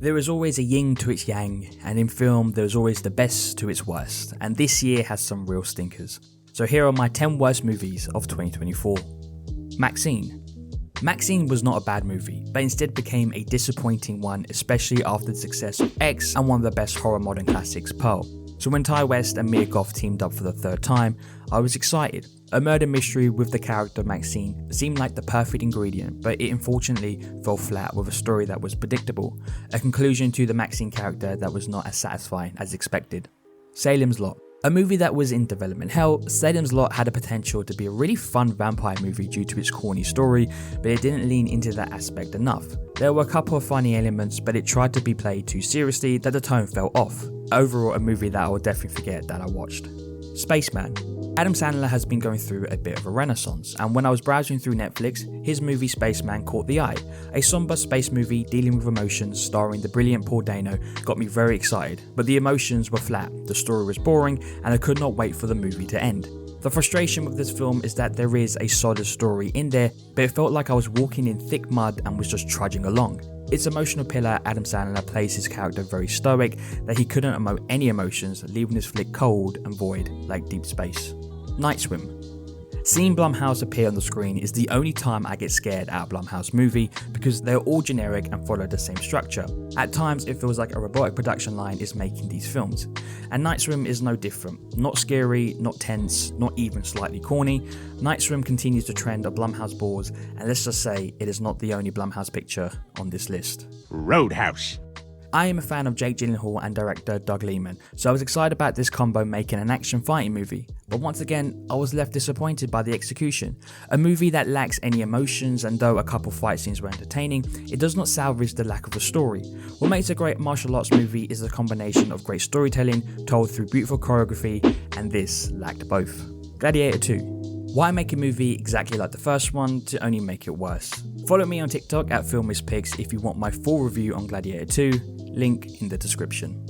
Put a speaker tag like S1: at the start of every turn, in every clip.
S1: There is always a yin to its yang, and in film there is always the best to its worst, and this year has some real stinkers. So here are my 10 worst movies of 2024. Maxine. Maxine was not a bad movie, but instead became a disappointing one, especially after the success of X and one of the best horror modern classics, Pearl. So when Ty West and Mia Goth teamed up for the third time, I was excited. A murder mystery with the character Maxine seemed like the perfect ingredient, but it unfortunately fell flat with a story that was predictable, a conclusion to the Maxine character that was not as satisfying as expected. Salem's Lot. A movie that was in development hell, Salem's Lot had a potential to be a really fun vampire movie due to its corny story, but it didn't lean into that aspect enough. There were a couple of funny elements, but it tried to be played too seriously that the tone fell off. Overall, a movie that I will definitely forget that I watched. Spaceman. Adam Sandler has been going through a bit of a renaissance, and when I was browsing through Netflix, his movie Spaceman caught the eye. A somber space movie dealing with emotions starring the brilliant Paul Dano got me very excited, but the emotions were flat, the story was boring, and I could not wait for the movie to end. The frustration with this film is that there is a solid story in there, but it felt like I was walking in thick mud and was just trudging along. Its emotional pillar, Adam Sandler plays his character very stoic that he couldn't emote any emotions, leaving his flick cold and void like Deep Space. Night Swim. Seeing Blumhouse appear on the screen is the only time I get scared at a Blumhouse movie because they're all generic and follow the same structure. At times it feels like a robotic production line is making these films. And Night Swim is no different. Not scary, not tense, not even slightly corny. Night Swim continues the trend of Blumhouse bores, and let's just say it is not the only Blumhouse picture on this list.
S2: Roadhouse.
S1: I am a fan of Jake Gyllenhaal and director Doug Liman, so I was excited about this combo making an action fighting movie. But once again, I was left disappointed by the execution. A movie that lacks any emotions, and though a couple fight scenes were entertaining, it does not salvage the lack of a story. What makes a great martial arts movie is a combination of great storytelling told through beautiful choreography, and this lacked both. Gladiator 2. Why make a movie exactly like the first one to only make it worse? Follow me on TikTok at filmispics if you want my full review on Gladiator 2, link in the description.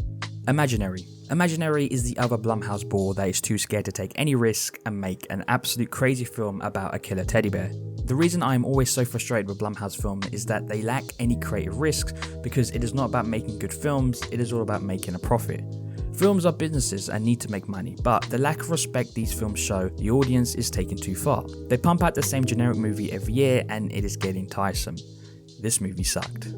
S1: Imaginary. Imaginary is the other Blumhouse bore that is too scared to take any risk and make an absolute crazy film about a killer teddy bear. The reason I am always so frustrated with Blumhouse film is that they lack any creative risks because it is not about making good films, it is all about making a profit. Films are businesses and need to make money, but the lack of respect these films show the audience is taken too far. They pump out the same generic movie every year and it is getting tiresome. This movie sucked.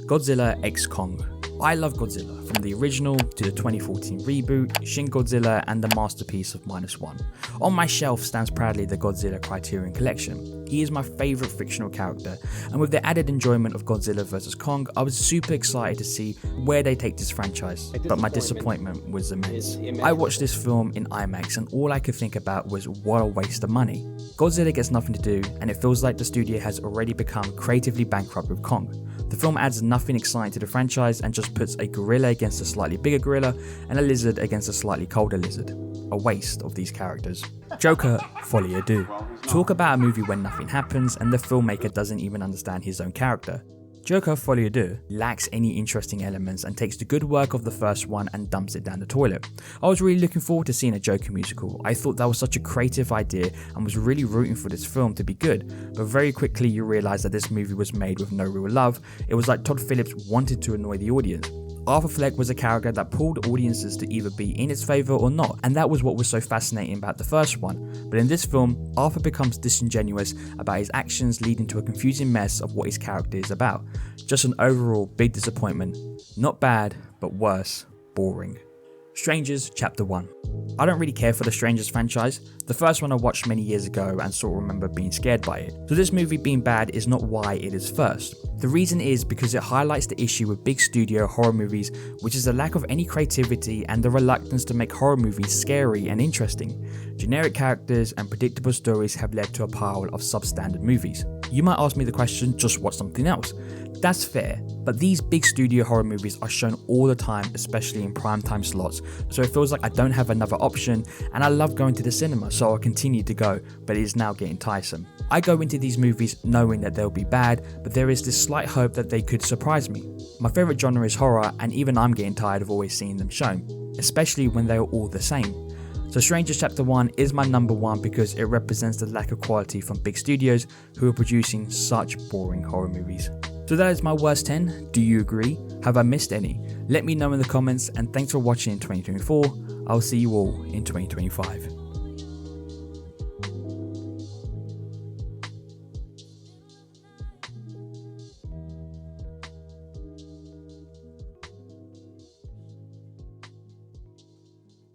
S1: Godzilla X Kong. I love Godzilla, from the original to the 2014 reboot, Shin Godzilla and the masterpiece of -1. On my shelf stands proudly the Godzilla Criterion Collection. He is my favourite fictional character, and with the added enjoyment of Godzilla vs Kong, I was super excited to see where they take this franchise, but my disappointment was immense. I watched this film in IMAX and all I could think about was what a waste of money. Godzilla gets nothing to do, and it feels like the studio has already become creatively bankrupt with Kong. The film adds nothing exciting to the franchise and just puts a gorilla against a slightly bigger gorilla and a lizard against a slightly colder lizard. A waste of these characters. Joker, Folie à Deux. Talk about a movie when nothing happens and the filmmaker doesn't even understand his own character. Joker Folie à Deux lacks any interesting elements and takes the good work of the first one and dumps it down the toilet. I was really looking forward to seeing a Joker musical. I thought that was such a creative idea and was really rooting for this film to be good, but very quickly you realise that this movie was made with no real love. It was like Todd Phillips wanted to annoy the audience. Arthur Fleck was a character that pulled audiences to either be in its favour or not, and that was what was so fascinating about the first one. But in this film, Arthur becomes disingenuous about his actions, leading to a confusing mess of what his character is about. Just an overall big disappointment. Not bad, but worse, boring. Strangers Chapter 1. I don't really care for the Strangers franchise. The first one I watched many years ago and sort of remember being scared by it. So this movie being bad is not why it is first. The reason is because it highlights the issue with big studio horror movies, which is the lack of any creativity and the reluctance to make horror movies scary and interesting. Generic characters and predictable stories have led to a pile of substandard movies. You might ask me the question, just watch something else. That's fair, but these big studio horror movies are shown all the time, especially in primetime slots, so it feels like I don't have another option, and I love going to the cinema, so I'll continue to go, but it is now getting tiresome. I go into these movies knowing that they'll be bad, but there is this slight hope that they could surprise me. My favourite genre is horror, and even I'm getting tired of always seeing them shown, especially when they are all the same. So Strangers Chapter 1 is my number one because it represents the lack of quality from big studios who are producing such boring horror movies. So that is my worst 10. Do you agree? Have I missed any? Let me know in the comments, and thanks for watching in 2024. I'll see you all in 2025.